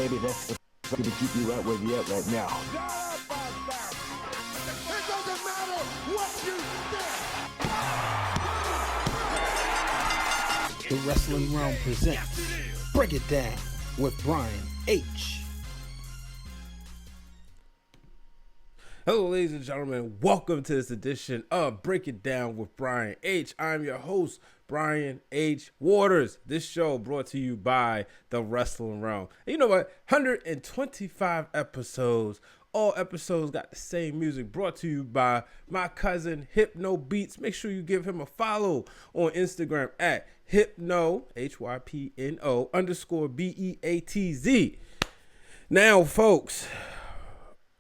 baby. That's going to keep you right where you at right now. It doesn't matter what you think. The Wrestling Wrealm presents Break It Down with Brian H. Hello, ladies and gentlemen. Welcome to this edition of Break It Down with Brian H. I'm your host, Brian H. Waters. This show brought to you by the Wrestling Wrealm. And you know what? 125 episodes. All episodes got the same music, brought to you by my cousin Hypno Beats. Make sure you give him a follow on Instagram at Hypno, Hypno _BEATZ. Now, folks,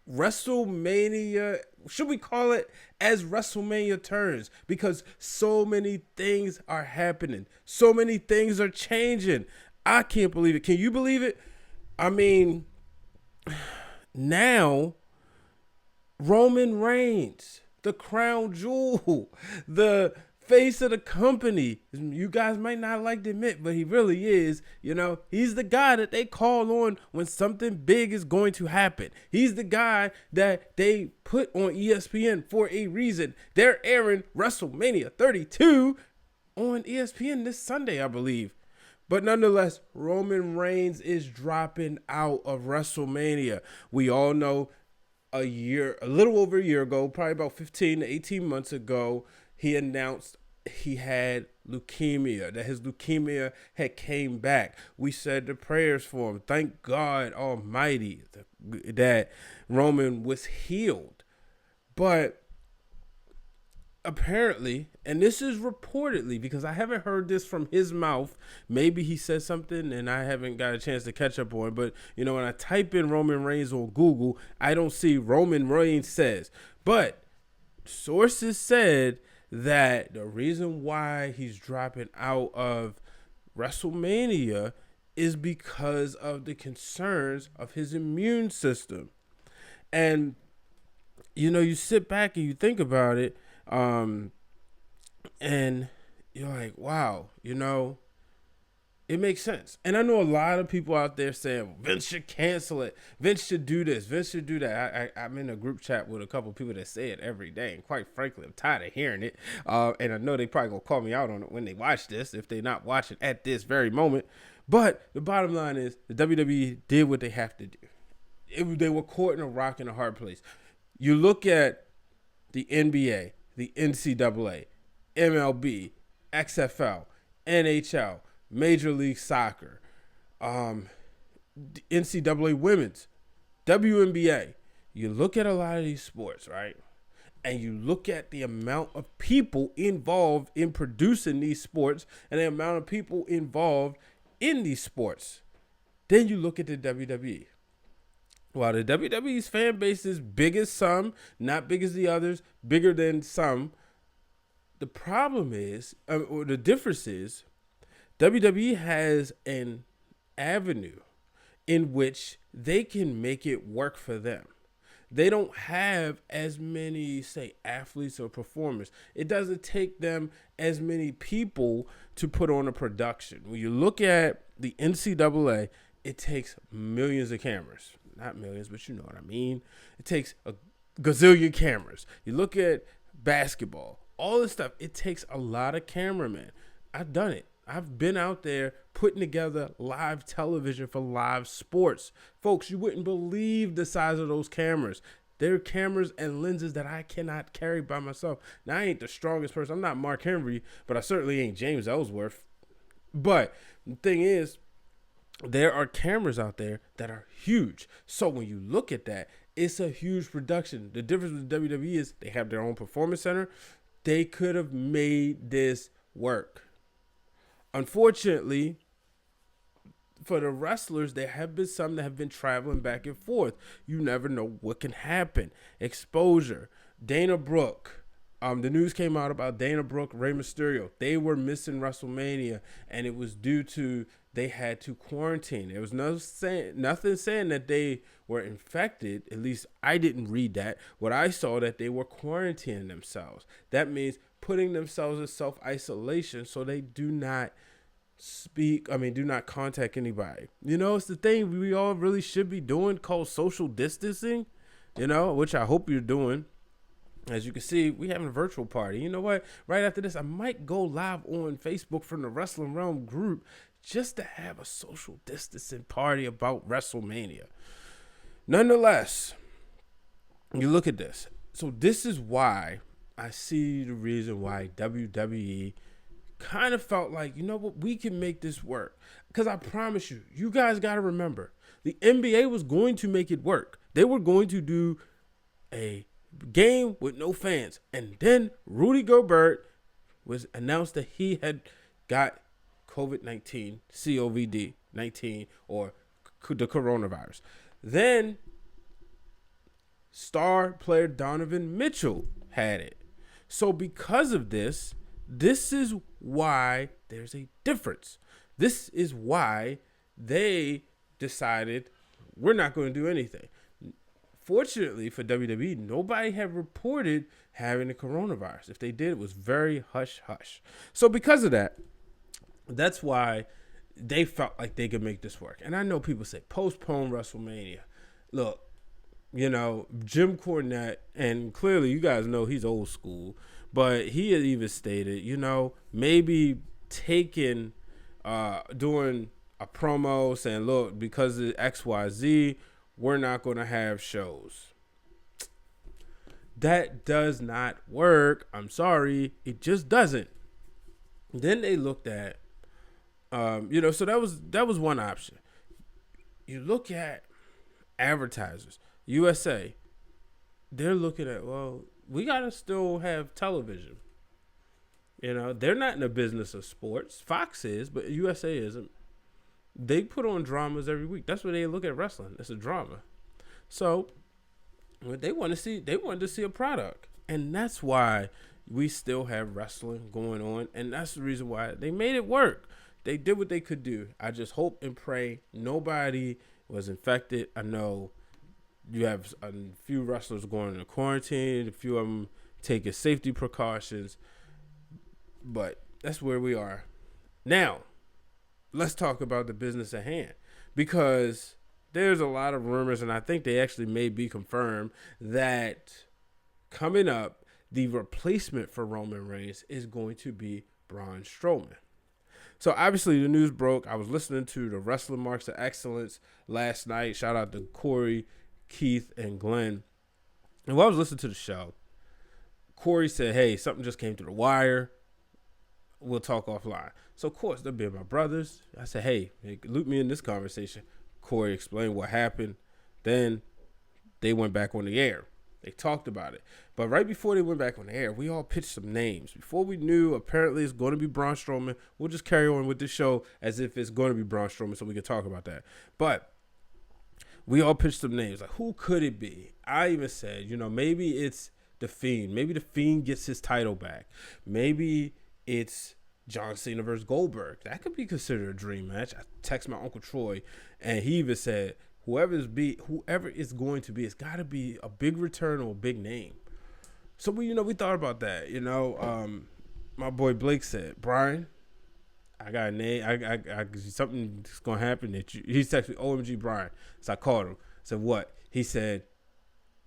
WrestleMania, should we call it as WrestleMania turns? Because so many things are happening. So many things are changing. I can't believe it. Can you believe it? I mean, now Roman Reigns, the crown jewel, the face of the company. You guys might not like to admit, but he really is. You know, he's the guy that they call on when something big is going to happen. He's the guy that they put on ESPN for a reason. They're airing WrestleMania 32 on ESPN this Sunday, I believe. But nonetheless, Roman Reigns is dropping out of WrestleMania. We all know a little over a year ago, probably about 15 to 18 months ago, he announced he had leukemia, that his leukemia had came back. We said the prayers for him. Thank God Almighty that Roman was healed. But apparently, and this is reportedly, because I haven't heard this from his mouth, maybe he said something and I haven't got a chance to catch up on, but you know, when I type in Roman Reigns on Google, I don't see Roman Reigns says. But sources said that the reason why he's dropping out of WrestleMania is because of the concerns of his immune system. And, you know, you sit back and you think about it, and you're like, wow, you know, it makes sense. And I know a lot of people out there saying, Vince should cancel it. Vince should do this. Vince should do that. I'm in a group chat with a couple of people that say it every day. And quite frankly, I'm tired of hearing it. And I know they probably going to call me out on it when they watch this, if they're not watching at this very moment. But the bottom line is the WWE did what they have to do. They were caught in a rock and a hard place. You look at the NBA, the NCAA, MLB, XFL, NHL, Major League Soccer, NCAA Women's, WNBA. You look at a lot of these sports, right? And you look at the amount of people involved in producing these sports and the amount of people involved in these sports. Then you look at the WWE. While the WWE's fan base is big as some, not big as the others, bigger than some, the problem is, or the difference is, WWE has an avenue in which they can make it work for them. They don't have as many, say, athletes or performers. It doesn't take them as many people to put on a production. When you look at the NCAA, it takes millions of cameras. Not millions, but you know what I mean. It takes a gazillion cameras. You look at basketball, all this stuff, it takes a lot of cameramen. I've done it. I've been out there putting together live television for live sports. Folks, you wouldn't believe the size of those cameras. They're cameras and lenses that I cannot carry by myself. Now, I ain't the strongest person. I'm not Mark Henry, but I certainly ain't James Ellsworth. But the thing is, there are cameras out there that are huge. So when you look at that, it's a huge production. The difference with WWE is they have their own performance center. They could have made this work. Unfortunately, for the wrestlers, there have been some that have been traveling back and forth. You never know what can happen. Exposure. Dana Brooke. The news came out about Dana Brooke, Rey Mysterio. They were missing WrestleMania, and it was due to they had to quarantine. There was nothing saying that they were infected. At least I didn't read that. What I saw that they were quarantining themselves. That means putting themselves in self-isolation so they do not do not contact anybody. It's the thing we all really should be doing called social distancing, which I hope you're doing. As you can see, we having a virtual party. You know what? Right after this, I might go live on Facebook from the Wrestling Wrealm group just to have a social distancing party about WrestleMania. Nonetheless, you look at this. So this is why I see the reason why WWE kind of felt like, you know what, we can make this work. Because I promise you, you guys got to remember, the NBA was going to make it work. They were going to do a game with no fans. And then Rudy Gobert was announced that he had got COVID-19, COVID-19, or the coronavirus. Then star player Donovan Mitchell had it. So because of this is why there's a difference. This is why they decided we're not going to do anything. Fortunately for WWE, nobody had reported having the coronavirus. If they did, it was very hush-hush. So because of that, that's why they felt like they could make this work. And I know people say, postpone WrestleMania. Look, Jim Cornette, and clearly you guys know he's old school, but he had even stated, maybe doing a promo saying, look, because of XYZ, we're not going to have shows. That does not work. I'm sorry. It just doesn't. Then they looked at, so that was one option. You look at advertisers. USA, they're looking at, well, we got to still have television. They're not in the business of sports. Fox is, but USA isn't. They put on dramas every week. That's what they look at wrestling. It's a drama. So they wanted to see a product. And that's why we still have wrestling going on. And that's the reason why they made it work. They did what they could do. I just hope and pray nobody was infected. I know you have a few wrestlers going into quarantine, a few of them taking safety precautions, but that's where we are. Now, let's talk about the business at hand, because there's a lot of rumors, and I think they actually may be confirmed, that coming up, the replacement for Roman Reigns is going to be Braun Strowman. So obviously the news broke. I was listening to the Wrestling Marks of Excellence last night. Shout out to Corey, Keith, and Glenn. And while I was listening to the show, Corey said, hey, something just came through the wire. We'll talk offline. So, of course, they're being my brothers. I said, hey, loop me in this conversation. Corey explained what happened. Then they went back on the air. They talked about it. But right before they went back on the air, we all pitched some names. Before we knew, apparently it's going to be Braun Strowman. We'll just carry on with the show as if it's going to be Braun Strowman so we can talk about that. But we all pitched some names. Like, who could it be? I even said, maybe it's The Fiend. Maybe The Fiend gets his title back. Maybe it's John Cena versus Goldberg. That could be considered a dream match. I text my Uncle Troy, and he even said, whoever it's going to be, it's got to be a big return or a big name. So we thought about that. My boy Blake said, Brian, I got a name. I something's gonna happen that you. He texted me, OMG Brian. So I called him. I said, what? He said,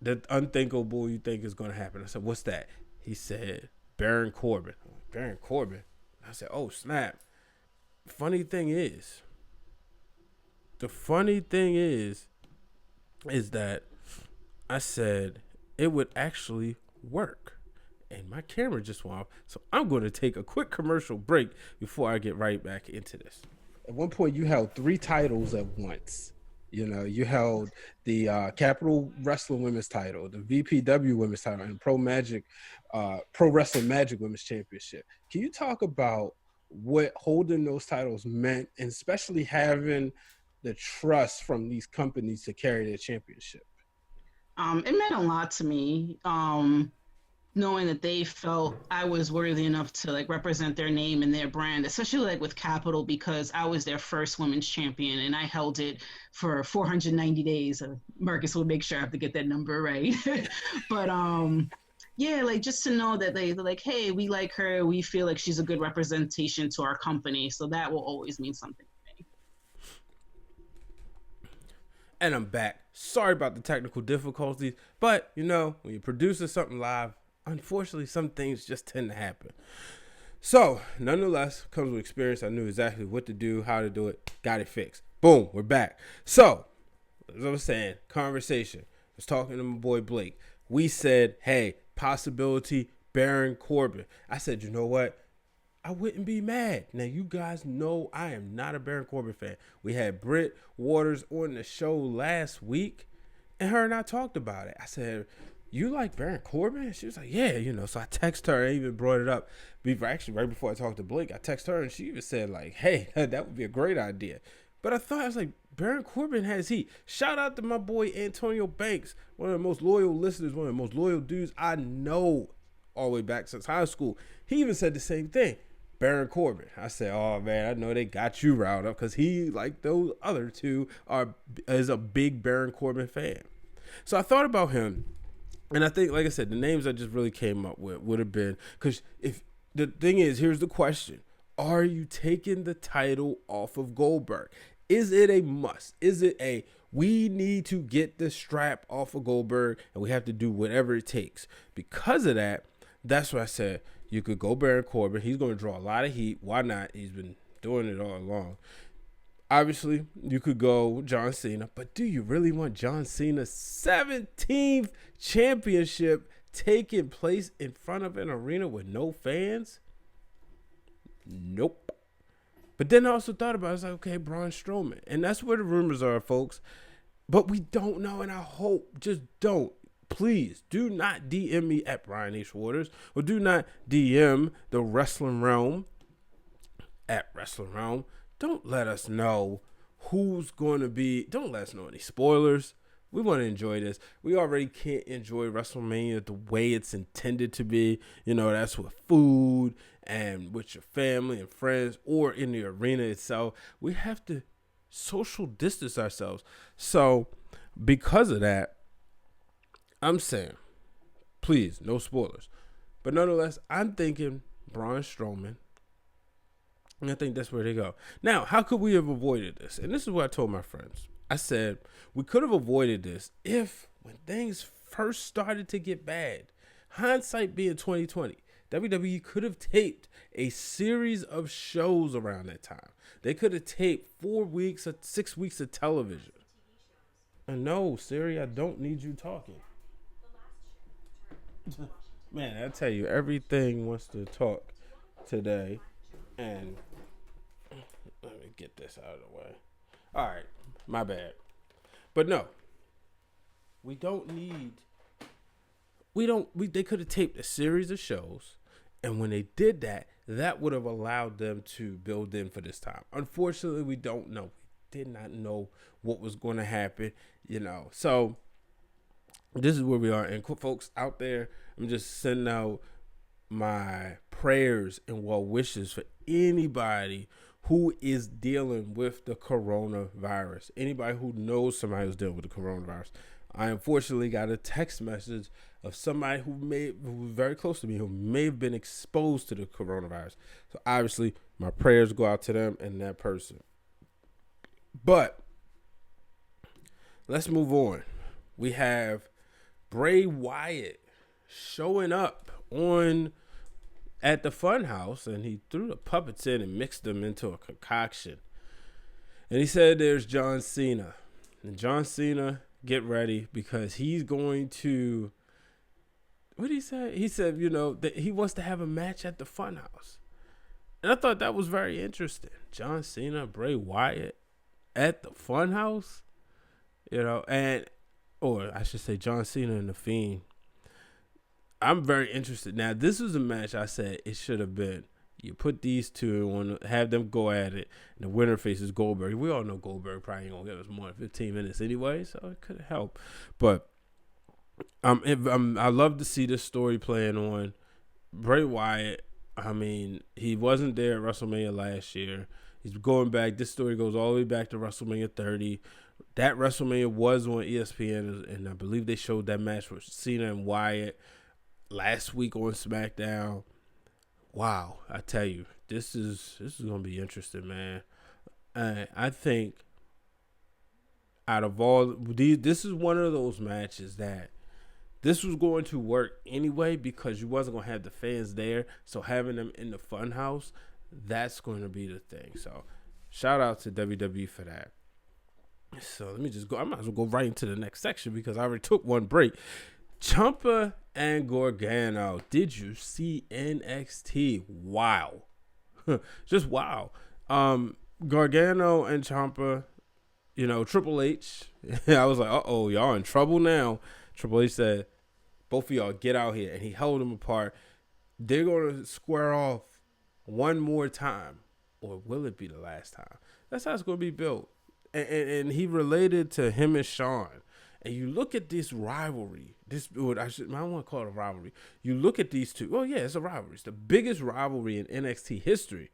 the unthinkable you think is gonna happen. I said, what's that? He said, Baron Corbin. Baron Corbin. I said, oh snap. The funny thing is that I said it would actually work. And my camera just went off. So I'm going to take a quick commercial break before I get right back into this. At one point, you held 3 titles at once. You held the Capital Wrestling Women's title, the VPW Women's title, and Pro Wrestling Magic Women's Championship. Can you talk about what holding those titles meant, and especially having the trust from these companies to carry their championship? It meant a lot to me. Knowing that they felt I was worthy enough to represent their name and their brand, especially with Capital, because I was their first women's champion and I held it for 490 days. Marcus will make sure I have to get that number right. But Yeah, like just to know that they're like, hey, we like her. We feel like she's a good representation to our company. So that will always mean something to me. And I'm back. Sorry about the technical difficulties, but you know, when you're producing something live, unfortunately, some things just tend to happen. So, nonetheless, comes with experience. I knew exactly what to do, how to do it, got it fixed. Boom, we're back. So, as I was saying, conversation. I was talking to my boy Blake. We said, hey, possibility, Baron Corbin. I said, you know what? I wouldn't be mad. Now, you guys know I am not a Baron Corbin fan. We had Britt Waters on the show last week, and her and I talked about it. I said, you like Baron Corbin? She was like, yeah, you know. So I texted her. I even brought it up. Actually, right before I talked to Blake, I texted her, and she even said, like, hey, that would be a great idea. But I was like, Baron Corbin has heat. Shout out to my boy Antonio Banks, one of the most loyal listeners, one of the most loyal dudes I know all the way back since high school. He even said the same thing. Baron Corbin. I said, oh man, I know they got you riled up because he, like those other two, is a big Baron Corbin fan. So I thought about him, and I think, like I said, the names I just really came up with would have been, because if the thing is, here's the question: are you taking the title off of Goldberg? Is it a must? Is it a we need to get the strap off of Goldberg and we have to do whatever it takes? Because of that, that's what I said. You could go Baron Corbin. He's going to draw a lot of heat. Why not? He's been doing it all along. Obviously, you could go John Cena. But do you really want John Cena's 17th championship taking place in front of an arena with no fans? Nope. But then I also thought about it. I was like, okay, Braun Strowman. And that's where the rumors are, folks. But we don't know, and I hope, just don't. Please do not DM me at Brian H. Waters, or do not DM the Wrestling Wrealm at Wrestling Wrealm. Don't let us know who's going to be. Don't let us know any spoilers. We want to enjoy this. We already can't enjoy WrestleMania the way it's intended to be. You know, that's with food and with your family and friends, or in the arena itself. We have to social distance ourselves. So because of that, I'm saying, please, no spoilers. But nonetheless, I'm thinking Braun Strowman. And I think that's where they go. Now, how could we have avoided this? And this is what I told my friends. I said, we could have avoided this if, when things first started to get bad, hindsight being 2020, WWE could have taped a series of shows around that time. They could have taped 4 weeks or 6 weeks of television. And no, Siri, I don't need you talking. Man, I tell you, everything wants to talk today. And let me get this out of the way. All right, my bad. But no, they could have taped a series of shows. And when they did that, that would have allowed them to build in for this time. Unfortunately, we don't know. We did not know what was going to happen, you know. So this is where we are. And folks out there, I'm just sending out my prayers and well wishes for anybody who is dealing with the coronavirus. Anybody who knows somebody who's dealing with the coronavirus. I unfortunately got a text message of somebody who was very close to me, who may have been exposed to the coronavirus. So obviously, my prayers go out to them and that person. But let's move on. We have Bray Wyatt showing up at the Funhouse, and he threw the puppets in and mixed them into a concoction. And he said there's John Cena. And John Cena, get ready, because he's going to, what did he say? He said, you know, that he wants to have a match at the Funhouse. And I thought that was very interesting. John Cena, Bray Wyatt at the Funhouse, you know, or I should say John Cena and The Fiend. I'm very interested. Now, this was a match I said it should have been. You put these two on, have them go at it, and the winner faces Goldberg. We all know Goldberg probably ain't gonna give us more than 15 minutes anyway, so it could help. But I love to see this story playing on. Bray Wyatt, I mean, he wasn't there at WrestleMania last year. He's going back. This story goes all the way back to WrestleMania 30. That WrestleMania was on ESPN, and I believe they showed that match with Cena and Wyatt. last week on SmackDown. Wow, I tell you, this is gonna be interesting, man. I think out of all these, this is one of those matches that this was going to work anyway because you wasn't gonna have the fans there. So having them in the Funhouse, that's going to be the thing. So shout out to WWE for that. So let me just go. I might as well go right into the next section because I already took one break. Ciampa and Gargano. Did you see NXT? Wow. Just wow. Gargano and Ciampa, you know, Triple H. I was like, uh-oh, y'all in trouble now. Triple H said, both of y'all get out here. And he held them apart. They're going to square off one more time. Or will it be the last time? That's how it's going to be built. And he related to him and Shawn. And you look at this rivalry. I don't want to call it a rivalry. You look at these two. Oh, yeah, it's a rivalry. It's the biggest rivalry in NXT history.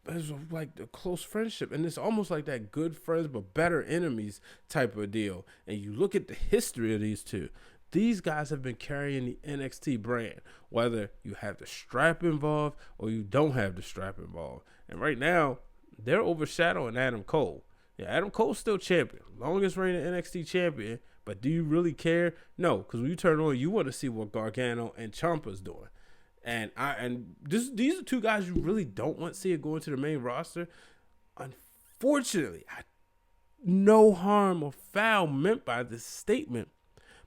It's like a close friendship. And it's almost like that good friends but better enemies type of deal. And you look at the history of these two. These guys have been carrying the NXT brand, whether you have the strap involved or you don't have the strap involved. And right now, they're overshadowing Adam Cole. Yeah, Adam Cole's still champion, longest reigning NXT champion. But do you really care? No, because when you turn on, you want to see what Gargano and Ciampa's doing. And these are two guys you really don't want to see it going to the main roster. Unfortunately, no harm or foul meant by this statement.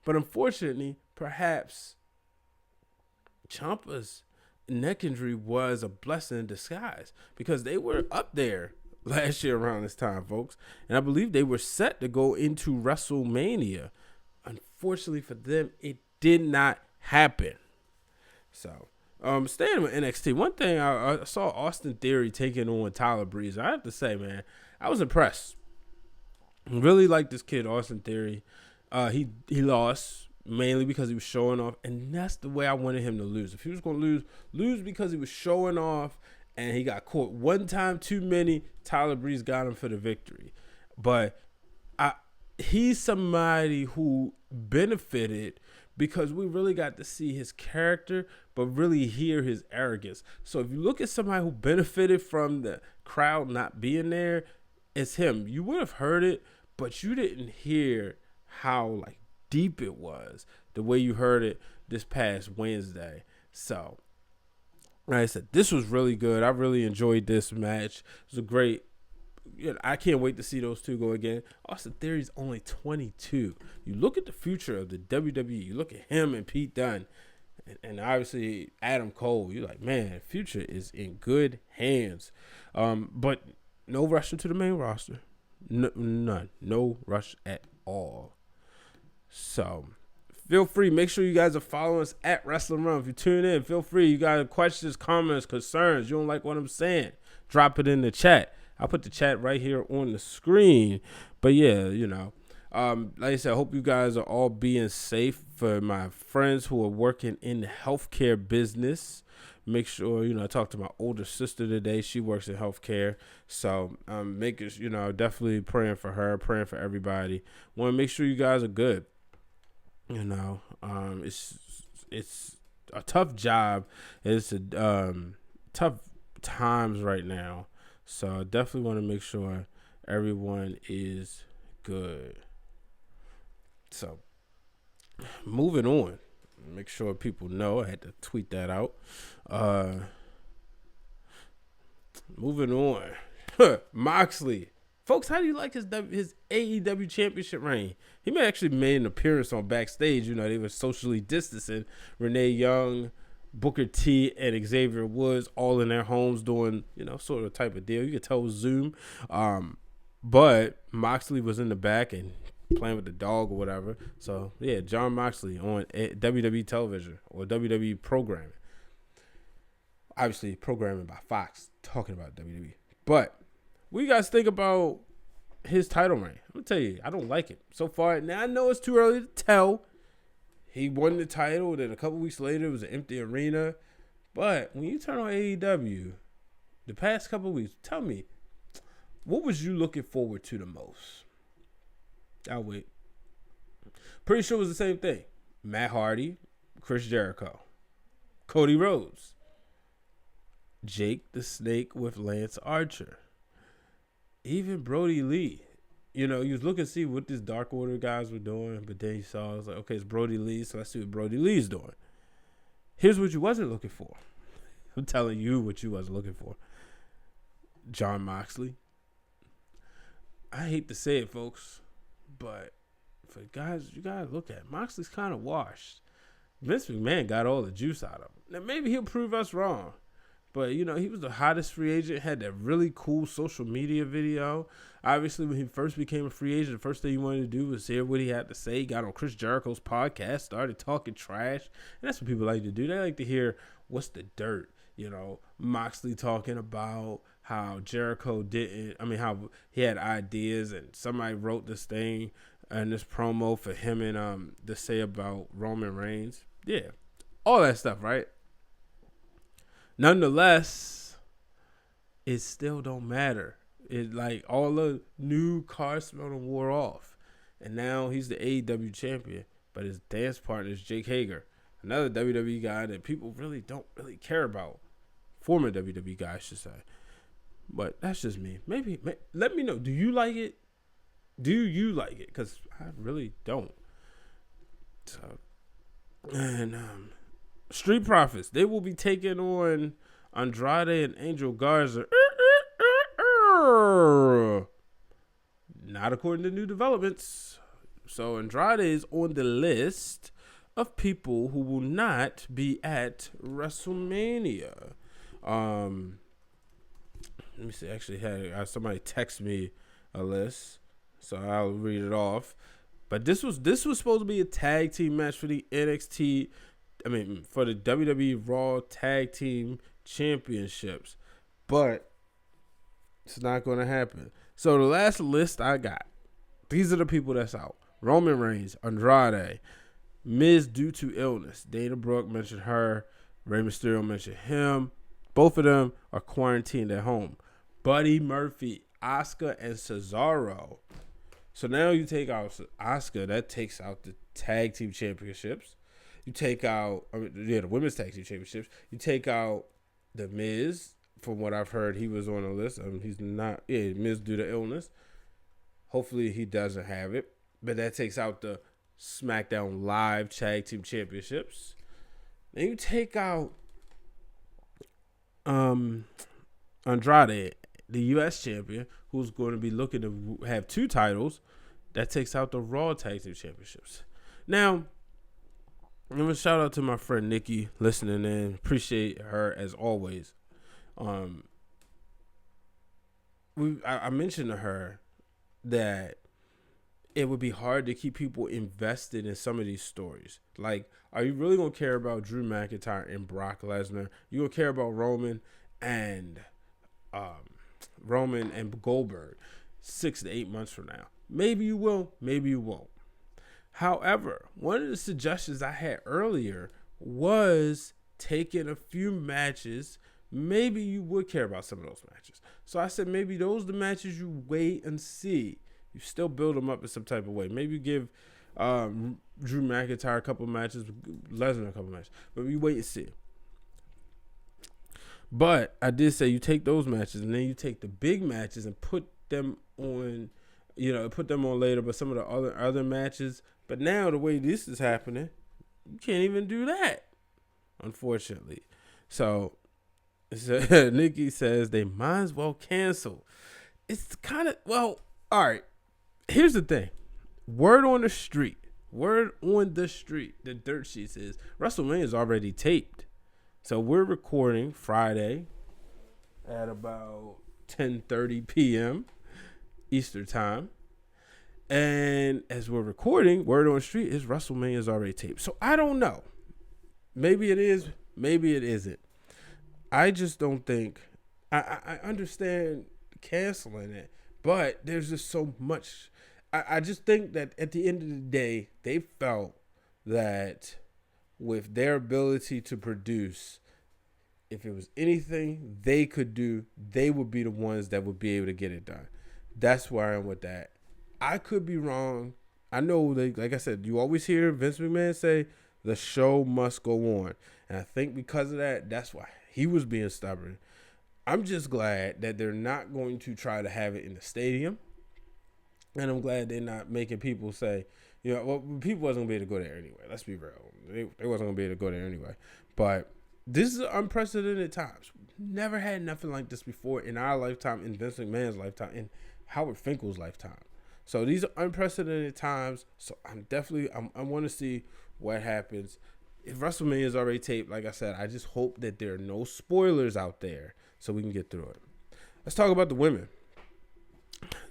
But unfortunately, perhaps Ciampa's neck injury was a blessing in disguise because they were up there last year around this time, folks. And I believe they were set to go into WrestleMania. Unfortunately for them, it did not happen. So, staying with NXT, one thing I saw Austin Theory taking on Tyler Breeze. I have to say, man, I was impressed. Really like this kid, Austin Theory. He lost mainly because he was showing off, and that's the way I wanted him to lose. If he was going to lose because he was showing off and he got caught one time too many, Tyler Breeze got him for the victory. But he's somebody who benefited because we really got to see his character, but really hear his arrogance. So if you look at somebody who benefited from the crowd not being there, it's him. You would have heard it, but you didn't hear how deep it was the way you heard it this past Wednesday. So like I said, this was really good. I really enjoyed this match. It was a great, I can't wait to see those two go again. Austin Theory's only 22. You look at the future of the WWE. You look at him and Pete Dunne and obviously Adam Cole. You're like, man, future is in good hands. But no rush into the main roster. None. No rush at all. So feel free. Make sure you guys are following us at Wrestling Wrealm. If you tune in, feel free. You got questions, comments, concerns. You don't like what I'm saying, drop it in the chat. I'll put the chat right here on the screen. But yeah, like I said, I hope you guys are all being safe. For my friends who are working in the healthcare business, make sure, I talked to my older sister today. She works in healthcare. So making, definitely praying for her, praying for everybody. Want to make sure you guys are good. It's a tough job. It's a tough times right now. So I definitely want to make sure everyone is good. So moving on. Make sure people know. I had to tweet that out. Moving on. Moxley. Folks, how do you like his AEW championship reign? He may actually made an appearance on Backstage. They were socially distancing. Renee Young, Booker T, and Xavier Woods all in their homes doing, sort of type of deal. You could tell it was Zoom. But Moxley was in the back and playing with the dog or whatever. So, yeah, John Moxley on WWE television or WWE programming. Obviously, programming by Fox, talking about WWE. But what do you guys think about his title reign? I'm going to tell you, I don't like it so far. Now, I know it's too early to tell. He won the title, then a couple weeks later, it was an empty arena. But when you turn on AEW, the past couple weeks, tell me, what was you looking forward to the most? I'll wait. Pretty sure it was the same thing. Matt Hardy, Chris Jericho. Cody Rhodes. Jake the Snake with Lance Archer. Even Brody Lee. You know, you was looking to see what these Dark Order guys were doing, but then you saw, it was like, okay, it's Brody Lee, so let's see what Brody Lee's doing. Here's what you wasn't looking for. I'm telling you what you wasn't looking for. John Moxley. I hate to say it, folks, but for guys, you gotta look at it. Moxley's kind of washed. Vince McMahon got all the juice out of him. Now maybe he'll prove us wrong, but you know he was the hottest free agent. Had that really cool social media video. Obviously, when he first became a free agent, the first thing he wanted to do was hear what he had to say. He got on Chris Jericho's podcast, started talking trash, and that's what people like to do. They like to hear what's the dirt. You know, Moxley talking about how Jericho how he had ideas and somebody wrote this thing and this promo for him and to say about Roman Reigns. Yeah, all that stuff, right? Nonetheless, it still don't matter. It like all the new car smelling wore off, and now he's the AEW champion, but his dance partner is Jake Hager, another WWE guy that people really don't care about. Former WWE guy, I should say. But that's just me. Maybe let me know. Do you like it? Do you like it? Because I really don't. So, and Street Profits, they will be taking on Andrade and Angel Garza. Not according to new developments. So Andrade is on the list of people who will not be at WrestleMania. Let me see. Actually, had somebody text me a list, so I'll read it off. But this was supposed to be a tag team match for the for the WWE Raw Tag Team Championships, but it's not going to happen. So the last list I got, these are the people that's out: Roman Reigns, Andrade, Miz due to illness. Dana Brooke mentioned her. Rey Mysterio mentioned him. Both of them are quarantined at home. Buddy Murphy, Asuka, and Cesaro. So now you take out Asuka. That takes out the tag team championships. You take out, the women's tag team championships. You take out the Miz. From what I've heard, he was on the list. He's not. Yeah, Miz due to illness. Hopefully he doesn't have it. But that takes out the SmackDown Live tag team championships. Then you take out Andrade, the U.S. champion, who's going to be looking to have 2 titles. That takes out the Raw Tag Team Championships. Now, I'm going to shout out to my friend Nikki listening in. Appreciate her as always. I mentioned to her that it would be hard to keep people invested in some of these stories. Like, are you really going to care about Drew McIntyre and Brock Lesnar? You going to care about Roman and Goldberg 6 to 8 months from now? Maybe you will, maybe you won't. However, one of the suggestions I had earlier was taking a few matches. Maybe you would care about some of those matches. So I said maybe those are the matches you wait and see. You still build them up in some type of way. Maybe you give Drew McIntyre a couple matches, Lesnar a couple matches. But you wait and see. But I did say you take those matches and then you take the big matches and put them on, put them on later. But some of the other matches. But now the way this is happening, you can't even do that, unfortunately. So Nikki says they might as well cancel. It's kind of, all right. Here's the thing. Word on the street, the dirt sheet says WrestleMania is already taped. So we're recording Friday at about 10:30 p.m. Eastern time. And as we're recording, word on the street is WrestleMania is already taped. So I don't know. Maybe it is, maybe it isn't. I just don't think, I understand canceling it, but there's just so much. I just think that at the end of the day, they felt that with their ability to produce, if it was anything they could do, they would be the ones that would be able to get it done. That's where I am with that. I could be wrong. I know, like I said, you always hear Vince McMahon say, The show must go on. And I think because of that, that's why he was being stubborn. I'm just glad that they're not going to try to have it in the stadium. And I'm glad they're not making people say, well, people wasn't going to be able to go there anyway. Let's be real. They wasn't going to be able to go there anyway. But this is unprecedented times. Never had nothing like this before in our lifetime, in Vince McMahon's lifetime, in Howard Finkel's lifetime. So these are unprecedented times. So I want to see what happens. If WrestleMania is already taped, like I said, I just hope that there are no spoilers out there so we can get through it. Let's talk about the women.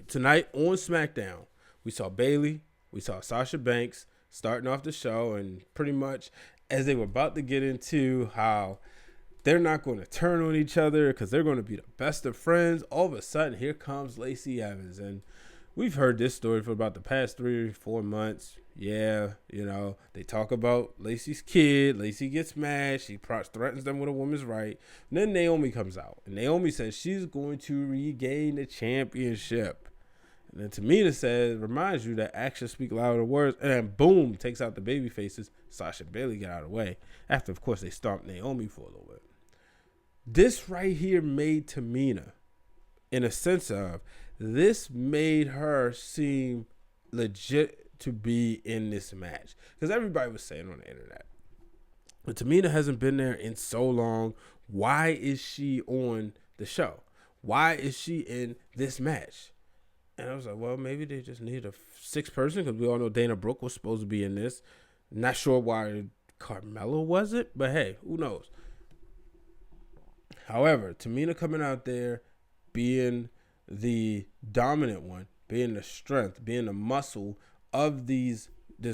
Tonight on SmackDown, we saw Bayley, we saw Sasha Banks starting off the show, and pretty much as they were about to get into how they're not going to turn on each other because they're going to be the best of friends, all of a sudden, here comes Lacey Evans. And we've heard this story for about the past 3 or 4 months. Yeah, they talk about Lacey's kid. Lacey gets mad. She threatens them with a woman's right. And then Naomi comes out. And Naomi says she's going to regain the championship. And then Tamina reminds you that actions speak louder than words. And then boom, takes out the baby faces. Sasha and Bayley get out of the way. After, of course, they stomped Naomi for a little bit. This right here made Tamina, in a sense of, this made her seem legit to be in this match. Because everybody was saying on the internet, but Tamina hasn't been there in so long. Why is she on the show? Why is she in this match? And I was like, well, maybe they just need a 6th person, because we all know Dana Brooke was supposed to be in this. Not sure why Carmella wasn't, but hey, who knows? However, Tamina coming out there, being the dominant one, being the strength, being the muscle of this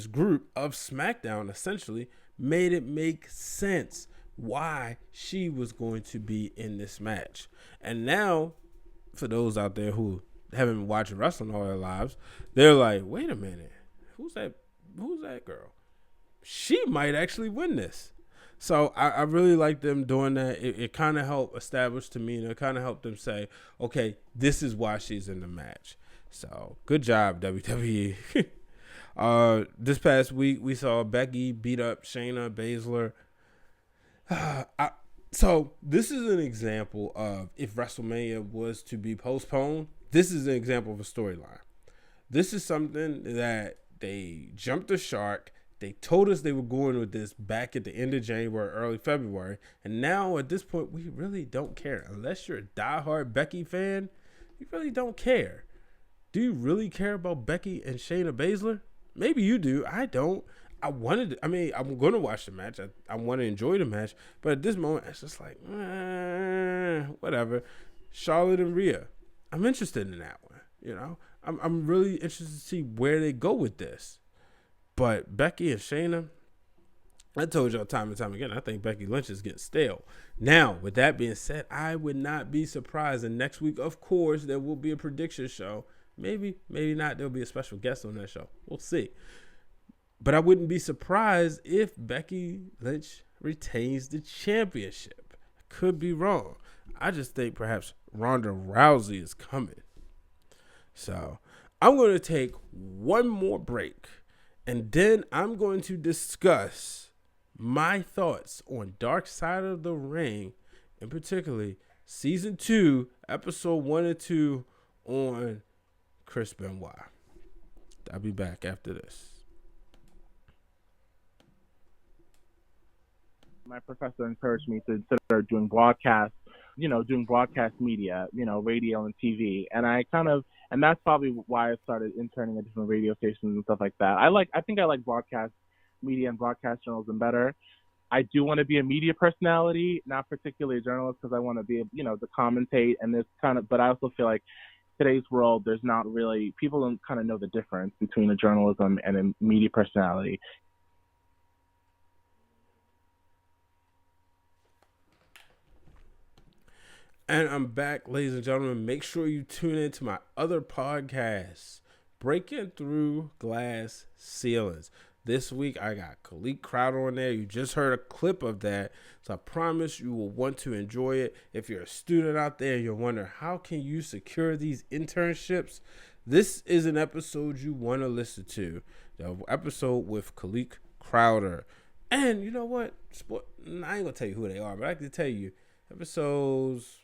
group of SmackDown, essentially made it make sense why she was going to be in this match. And now, for those out there who haven't been watching wrestling all their lives, they're like, wait a minute, who's that girl? She might actually win this. So I really like them doing that. It kind of helped establish Tamina. It kind of helped them say, okay, this is why she's in the match. So good job, WWE. This past week, we saw Becky beat up Shayna Baszler. So this is an example of, if WrestleMania was to be postponed, this is an example of a storyline. This is something that they jumped the shark. They told us they were going with this back at the end of January, early February. And now at this point, we really don't care. Unless you're a diehard Becky fan, you really don't care. Do you really care about Becky and Shayna Baszler? Maybe you do. I don't. I'm going to watch the match. I want to enjoy the match. But at this moment, it's just like, whatever. Charlotte and Rhea. I'm interested in that one. I'm really interested to see where they go with this. But Becky and Shayna, I told y'all time and time again, I think Becky Lynch is getting stale. Now, with that being said, I would not be surprised. And next week, of course, there will be a prediction show. Maybe, maybe not. There'll be a special guest on that show. We'll see. But I wouldn't be surprised if Becky Lynch retains the championship. I could be wrong. I just think perhaps Ronda Rousey is coming. So I'm going to take one more break. And then I'm going to discuss my thoughts on Dark Side of the Ring, and particularly Season 2, Episode 1 and 2 on Chris Benoit. I'll be back after this. My professor encouraged me to consider doing broadcast media, radio and TV. And that's probably why I started interning at different radio stations and stuff like that. I think I like broadcast media and broadcast journalism better. I do want to be a media personality, not particularly a journalist, because I want to be, to commentate and this but I also feel like today's world, there's not really, people don't kind of know the difference between a journalism and a media personality. And I'm back, ladies and gentlemen. Make sure you tune in to my other podcasts, Breaking Through Glass Ceilings. This week, I got Khalik Crowder on there. You just heard a clip of that. So I promise you will want to enjoy it. If you're a student out there and you're wondering, how can you secure these internships? This is an episode you want to listen to. The episode with Khalik Crowder. And you know what? I ain't gonna tell you who they are, but I can tell you episodes,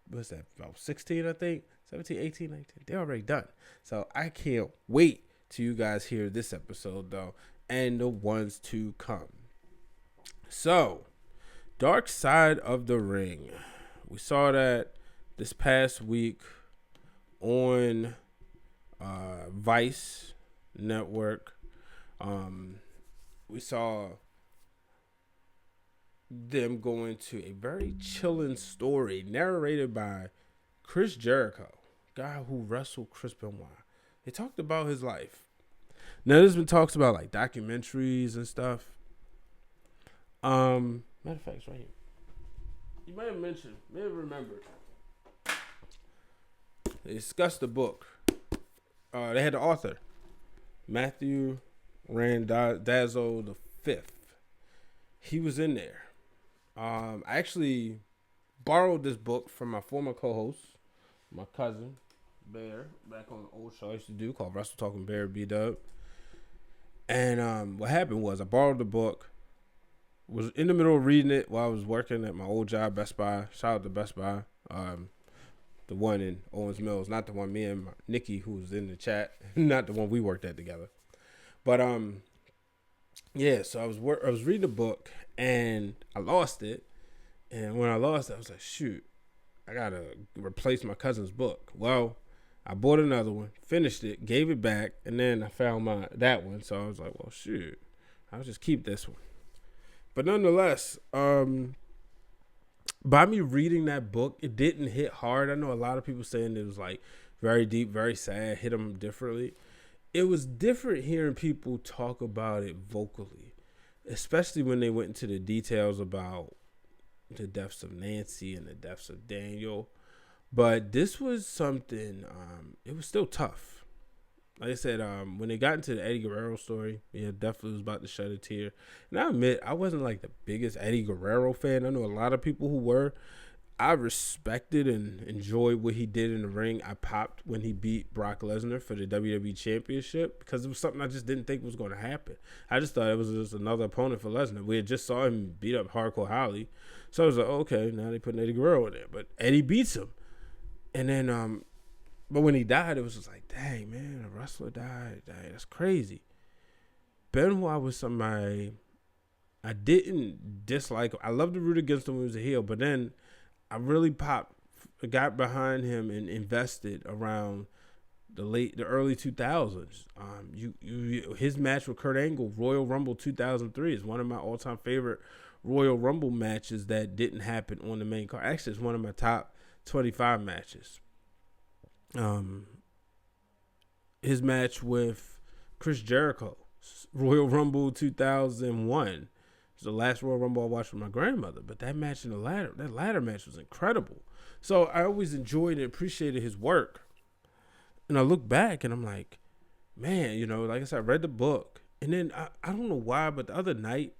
what's that, about 16, I think? 17, 18, 19. They're already done. So I can't wait till you guys hear this episode, though, and the ones to come. So, Dark Side of the Ring. We saw that this past week on Vice Network. We saw them going to a very chilling story narrated by Chris Jericho, guy who wrestled Chris Benoit. They talked about his life. Now there's been talks about like documentaries and stuff. Matter of fact, it's right here. You might have mentioned, may have remembered. They discussed the book. They had the author, Matthew Randazzo the Fifth. He was in there. I actually borrowed this book from my former co-host, my cousin Bear, back on the old show I used to do called Wrestle Talking Bear B-Dub. And what happened was I borrowed the book, was in the middle of reading it while I was working at my old job, Best Buy. Shout out to Best Buy. The one in Owens Mills, not the one me and Nikki, who was in the chat, not the one we worked at together. But yeah, so I was reading the book and I lost it. And when I lost it, I was like, shoot, I gotta replace my cousin's book. Well, I bought another one, finished it, gave it back, and then I found that one. So I was like, well, shoot, I'll just keep this one. But nonetheless, by me reading that book, it didn't hit hard. I know a lot of people saying it was like very deep, very sad, hit them differently. It was different hearing people talk about it vocally, especially when they went into the details about the deaths of Nancy and the deaths of Daniel. But this was something, it was still tough. Like I said, when they got into the Eddie Guerrero story, yeah, definitely was about to shed a tear. And I admit, I wasn't like the biggest Eddie Guerrero fan. I know a lot of people who were. I respected and enjoyed what he did in the ring. I popped when he beat Brock Lesnar for the WWE Championship because it was something I just didn't think was going to happen. I just thought it was just another opponent for Lesnar. We had just saw him beat up Hardcore Holly. So I was like, okay, now they putting Eddie Guerrero in there. But Eddie beats him. And then, but when he died, it was just like, dang, man, a wrestler died. Dang, that's crazy. Benoit was somebody I didn't dislike. I loved to root against him when he was a heel, but then I really got behind him and invested around the early 2000s. His match with Kurt Angle, Royal Rumble 2003, is one of my all-time favorite Royal Rumble matches that didn't happen on the main card. Actually, it's one of my top 25 matches. His match with Chris Jericho, Royal Rumble 2001. It was the last Royal Rumble I watched with my grandmother, but that match in that ladder match was incredible. So I always enjoyed and appreciated his work. And I look back and I'm like, man, like I said, I read the book. And then I don't know why, but the other night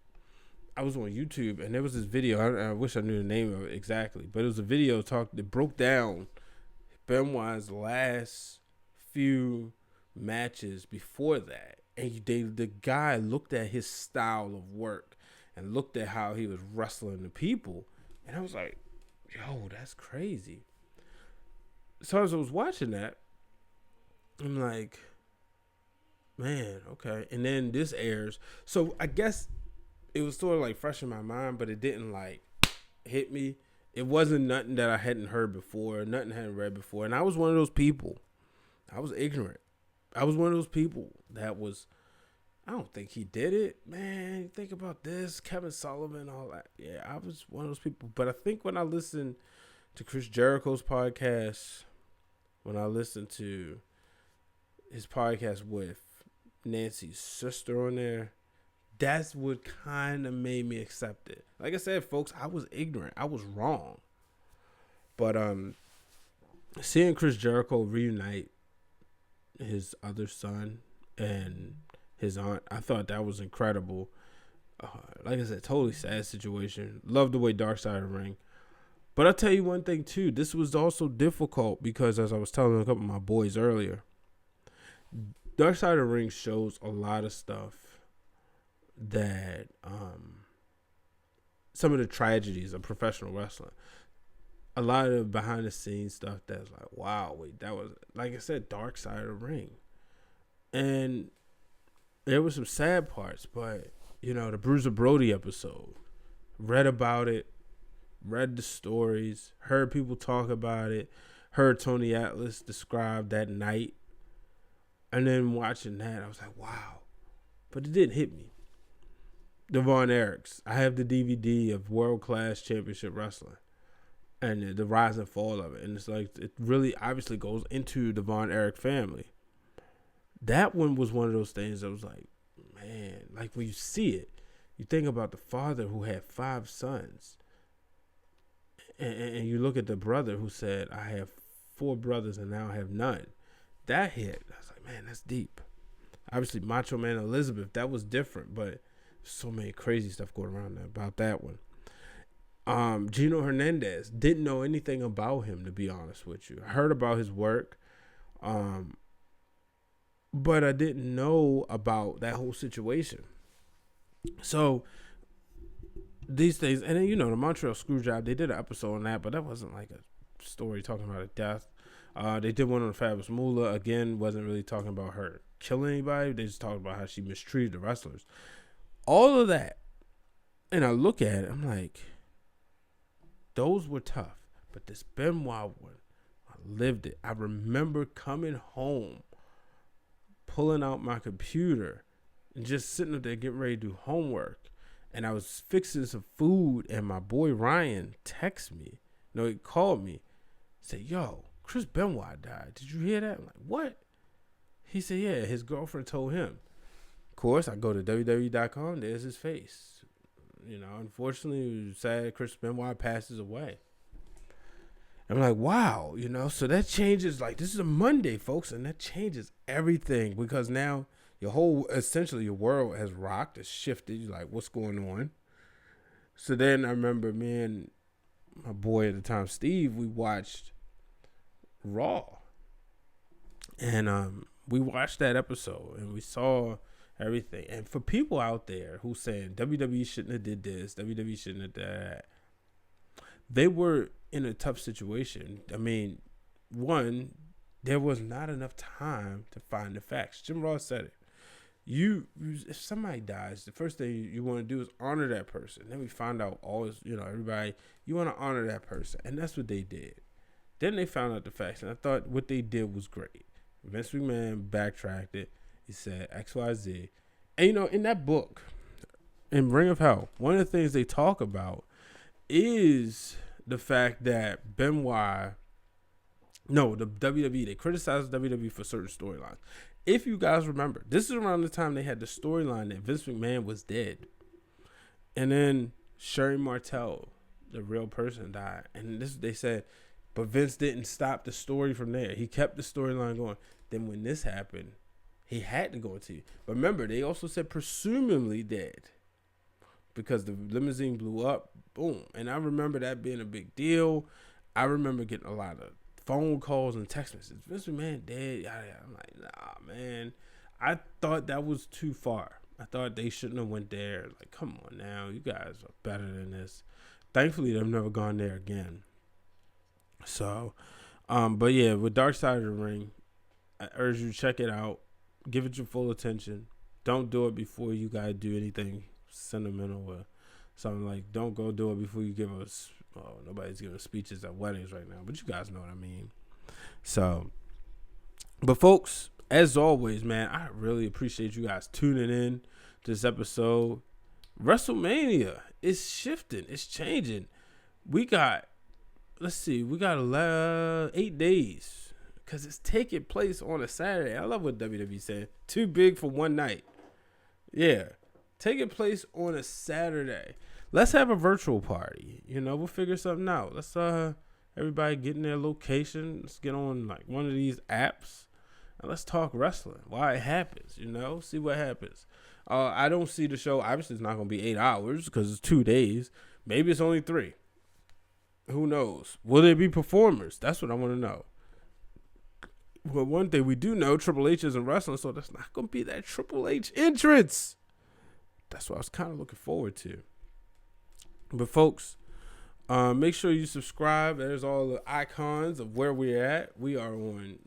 I was on YouTube and there was this video. I wish I knew the name of it exactly, but it was a video that broke down Benoit's last few matches before that. And the guy looked at his style of work and looked at how he was wrestling the people. And I was like, yo, that's crazy. So as I was watching that, I'm like, man, okay. And then this airs. So I guess it was sort of like fresh in my mind, but it didn't like hit me. It wasn't nothing that I hadn't heard before, nothing I hadn't read before. And I was one of those people. I was ignorant. I was one of those people that was, I don't think he did it. Man, think about this, Kevin Sullivan, all that. Yeah, I was one of those people. But I think when I listened to Chris Jericho's podcast, when I listened to his podcast with Nancy's sister on there, that's what kind of made me accept it. Like I said, folks, I was ignorant. I was wrong. But seeing Chris Jericho reunite his other son and his aunt, I thought that was incredible. Like I said, totally sad situation. Love the way Dark Side of the Ring. But I'll tell you one thing, too. This was also difficult because, as I was telling a couple of my boys earlier, Dark Side of the Ring shows a lot of stuff that some of the tragedies of professional wrestling. A lot of the behind the scenes stuff that's like, wow, wait, that was, like I said, dark side of the ring. And there were some sad parts, but, you know, the Bruiser Brody episode, read about it, read the stories, heard people talk about it, heard Tony Atlas describe that night. And then watching that, I was like, wow. But it didn't hit me. The Von Erichs. I have the DVD of World Class Championship Wrestling and the rise and fall of it. And it's like, it really obviously goes into the Von Erich family. That one was one of those things that was like, man, like when you see it, you think about the father who had 5 sons. And you look at the brother who said, I have 4 brothers and now I have none. That hit. I was like, man, that's deep. Obviously, Macho Man Elizabeth, that was different, but so many crazy stuff going around about that one. Gino Hernandez, didn't know anything about him, to be honest with you. I heard about his work, but I didn't know about that whole situation. So these things, and then, you know, the Montreal Screwjob, they did an episode on that, but that wasn't like a story talking about a death. They did one on Fabulous Moolah. Again, wasn't really talking about her killing anybody. They just talked about how she mistreated the wrestlers. All of that. And I look at it, I'm like, those were tough. But this Benoit one, I lived it. I remember coming home, pulling out my computer, and just sitting up there getting ready to do homework. And I was fixing some food, and my boy Ryan texted me. No, he called me. Said, yo, Chris Benoit died. Did you hear that? I'm like, what? He said, yeah, his girlfriend told him. Of course, I go to WWE.com. There's his face. You know, unfortunately, it was sad Chris Benoit passes away. I'm like, wow, you know, so that changes, like, this is a Monday, folks, and that changes everything because now your whole, essentially, your world has rocked, has shifted. You're like, what's going on? So then I remember me and my boy at the time, Steve, we watched Raw. And we watched that episode and we saw everything. And for people out there who saying WWE shouldn't have did this, WWE shouldn't have did that, they were in a tough situation. I mean, one, there was not enough time to find the facts. Jim Ross said it. If somebody dies, the first thing you want to do is honor that person. Then we found out everybody, you want to honor that person. And that's what they did. Then they found out the facts. And I thought what they did was great. Vince McMahon backtracked it. He said XYZ. And, you know, in that book, in Ring of Hell, one of the things they talk about is the fact that the WWE, they criticized WWE for certain storylines. If you guys remember, this is around the time they had the storyline that Vince McMahon was dead. And then Sherry Martel, the real person, died. And they said, but Vince didn't stop the story from there. He kept the storyline going. Then when this happened, he had to go into it. But remember, they also said presumably dead. Because the limousine blew up. Boom. And I remember that being a big deal. I remember getting a lot of phone calls and text messages. Vince McMahon dead. I'm like, nah, man. I thought that was too far. I thought they shouldn't have went there. Like, come on now. You guys are better than this. Thankfully, they've never gone there again. So, but yeah, with Dark Side of the Ring, I urge you to check it out. Give it your full attention. Don't do it before you gotta do anything sentimental or something. Like, don't go do it before you give us. Oh, nobody's giving speeches at weddings right now, but you guys know what I mean. So, but folks, as always, man, I really appreciate you guys tuning in to this episode. WrestleMania is shifting, it's changing. We got 8 days because it's taking place on a Saturday. I love what WWE said. Too big for one night. Yeah. Taking place on a Saturday. Let's have a virtual party. You know, we'll figure something out. Let's everybody get in their location. Let's get on like one of these apps and let's talk wrestling. Why it happens, you know, see what happens. I don't see the show. Obviously, it's not going to be 8 hours because it's 2 days. Maybe it's only 3. Who knows? Will there be performers? That's what I want to know. Well, one thing we do know, Triple H isn't wrestling, so that's not going to be that Triple H entrance. that's what I was kind of looking forward to. But folks, make sure you subscribe. There's all the icons of where we're at. We are on,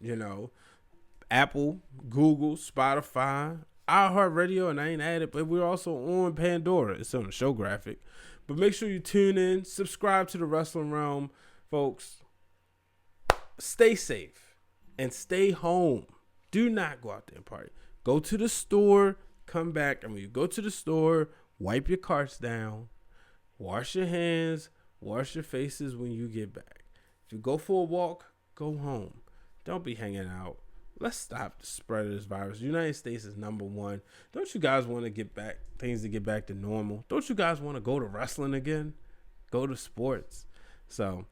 Apple, Google, Spotify, iHeartRadio, and I ain't added, but we're also on Pandora. It's on the show graphic. But make sure you tune in, subscribe to the Wrestling Wrealm, folks. Stay safe and stay home. Do not go out there and party. Go to the store, come back. And when you go to the store, wipe your carts down, wash your hands, wash your faces when you get back. If you go for a walk, go home. Don't be hanging out. Let's stop the spread of this virus. The United States is number one. Don't you guys want to get back things to get back to normal? Don't you guys want to go to wrestling again? Go to sports. So,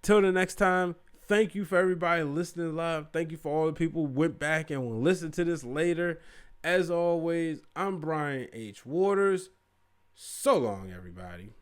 till the next time, thank you for everybody listening live. Thank you for all the people who went back and will listen to this later. As always, I'm Brian H. Waters. So long, everybody.